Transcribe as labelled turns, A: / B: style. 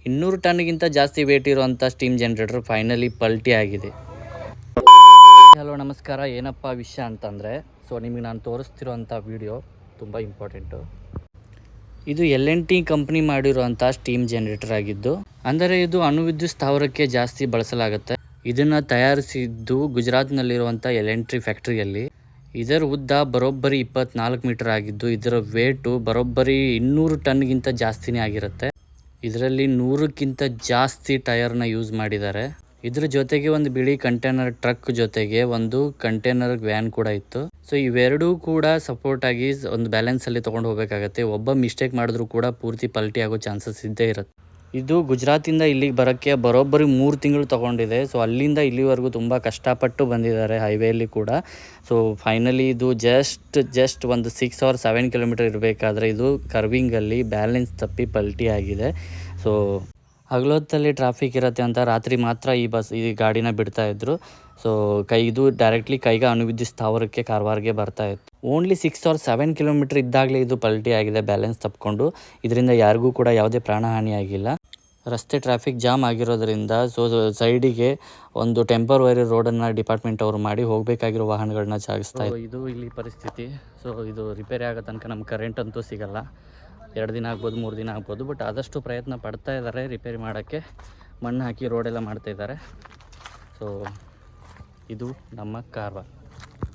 A: 200 ಟನ್ಗಿಂತ ಜಾಸ್ತಿ ವೇಟ್ ಇರುವಂಥ steam generator finally ಪಲ್ಟಿ ಆಗಿದೆ. ಹಲೋ ನಮಸ್ಕಾರ. ಏನಪ್ಪ ವಿಷಯ ಅಂತಂದರೆ, ನಿಮಗೆ ನಾನು ತೋರಿಸ್ತಿರೋಂಥ ವಿಡಿಯೋ ತುಂಬ ಇಂಪಾರ್ಟೆಂಟು. ಇದು L&T ಕಂಪ್ನಿ ಮಾಡಿರುವಂಥ ಸ್ಟೀಮ್ ಜನರೇಟರ್ ಆಗಿದ್ದು, ಅಂದರೆ ಇದು ಅಣುವಿದ್ಯುತ್ ಸ್ಥಾವರಕ್ಕೆ ಜಾಸ್ತಿ ಬಳಸಲಾಗುತ್ತೆ. ಇದನ್ನು ತಯಾರಿಸಿದ್ದು ಗುಜರಾತ್ನಲ್ಲಿರುವಂಥ L&T ಫ್ಯಾಕ್ಟ್ರಿಯಲ್ಲಿ. ಇದರ ಉದ್ದ ಬರೋಬ್ಬರಿ 24 ಮೀಟರ್ ಆಗಿದ್ದು, ಇದರ ವೇಟು ಬರೋಬ್ಬರಿ 200 ಟನ್ಗಿಂತ ಜಾಸ್ತಿನೇ ಆಗಿರುತ್ತೆ. ಇದರಲ್ಲಿ 100ಕ್ಕಿಂತ ಜಾಸ್ತಿ ಟೈರ್ನ ಯೂಸ್ ಮಾಡಿದ್ದಾರೆ. ಇದ್ರ ಜೊತೆಗೆ ಒಂದು ಬಿಳಿ ಕಂಟೈನರ್ ಟ್ರಕ್ ಜೊತೆಗೆ ಒಂದು ಕಂಟೈನರ್ ವ್ಯಾನ್ ಕೂಡ ಇತ್ತು. ಇವೆರಡೂ ಕೂಡ ಸಪೋರ್ಟ್ ಆಗಿ ಒಂದು ಬ್ಯಾಲೆನ್ಸ್ ಅಲ್ಲಿ ತೊಗೊಂಡು ಹೋಗಬೇಕಾಗತ್ತೆ. ಒಬ್ಬ ಮಿಸ್ಟೇಕ್ ಮಾಡಿದ್ರು ಕೂಡ ಪೂರ್ತಿ ಪಲ್ಟಿ ಆಗೋ ಚಾನ್ಸಸ್ ಇದ್ದೇ ಇರುತ್ತೆ. ಇದು ಗುಜರಾತಿಂದ ಇಲ್ಲಿಗೆ ಬರೋಕ್ಕೆ ಬರೋಬ್ಬರಿ 3 ತಿಂಗಳು ತೊಗೊಂಡಿದೆ. ಅಲ್ಲಿಂದ ಇಲ್ಲಿವರೆಗೂ ತುಂಬ ಕಷ್ಟಪಟ್ಟು ಬಂದಿದ್ದಾರೆ ಹೈವೇಲಿ ಕೂಡ. ಫೈನಲಿ ಇದು ಜಸ್ಟ್ ಒಂದು 6 or 7 ಕಿಲೋಮೀಟರ್ ಇರಬೇಕಾದ್ರೆ ಇದು ಕರ್ವಿಂಗಲ್ಲಿ ಬ್ಯಾಲೆನ್ಸ್ ತಪ್ಪಿ ಪಲ್ಟಿ ಆಗಿದೆ. ಹಗಲೊತ್ತಲ್ಲಿ ಟ್ರಾಫಿಕ್ ಇರುತ್ತೆ ಅಂತ ರಾತ್ರಿ ಮಾತ್ರ ಈ ಗಾಡಿನ ಬಿಡ್ತಾ ಇದ್ರು. ಇದು ಡೈರೆಕ್ಟ್ಲಿ ಕೈಗಾ ಅಣುವಿದ್ಯುತ್ ಸ್ಥಾವರಕ್ಕೆ ಕಾರವಾರ್ಗೆ ಬರ್ತಾ ಇತ್ತು. ಓನ್ಲಿ 6 or 7 ಕಿಲೋಮೀಟರ್ ಇದ್ದಾಗಲೇ ಇದು ಪಲ್ಟಿ ಆಗಿದೆ ಬ್ಯಾಲೆನ್ಸ್ ತಪ್ಪಿಕೊಂಡು. ಇದರಿಂದ ಯಾರಿಗೂ ಕೂಡ ಯಾವುದೇ ಪ್ರಾಣಹಾನಿ ಆಗಿಲ್ಲ. ರಸ್ತೆ ಟ್ರಾಫಿಕ್ ಜಾಮ್ ಆಗಿರೋದ್ರಿಂದ ಸೈಡಿಗೆ ಒಂದು ಟೆಂಪರವರಿ ರೋಡನ್ನು ಡಿಪಾರ್ಟ್ಮೆಂಟ್ ಅವರು ಮಾಡಿ ಹೋಗಬೇಕಾಗಿರೋ ವಾಹನಗಳನ್ನ ಸಾಗಿಸ್ತಾ ಇದ್ದಾರೆ. ಇದು ಇಲ್ಲಿ ಪರಿಸ್ಥಿತಿ. ಇದು ರಿಪೇರಿ ಆಗೋ ತನಕ ನಮ್ಗೆ ಕರೆಂಟ್ ಅಂತೂ ಸಿಗಲ್ಲ. 2 ದಿನ ಆಗ್ಬೋದು, 3 ದಿನ ಆಗ್ಬೋದು. ಬಟ್ ಆದಷ್ಟು ಪ್ರಯತ್ನ ಪಡ್ತಾ ಇದ್ದಾರೆ ರಿಪೇರಿ ಮಾಡೋಕ್ಕೆ. ಮಣ್ಣು ಹಾಕಿ ರೋಡೆಲ್ಲ ಮಾಡ್ತಾಯಿದ್ದಾರೆ. ಇದು ನಮ್ಮ ಕಾರವಾರ.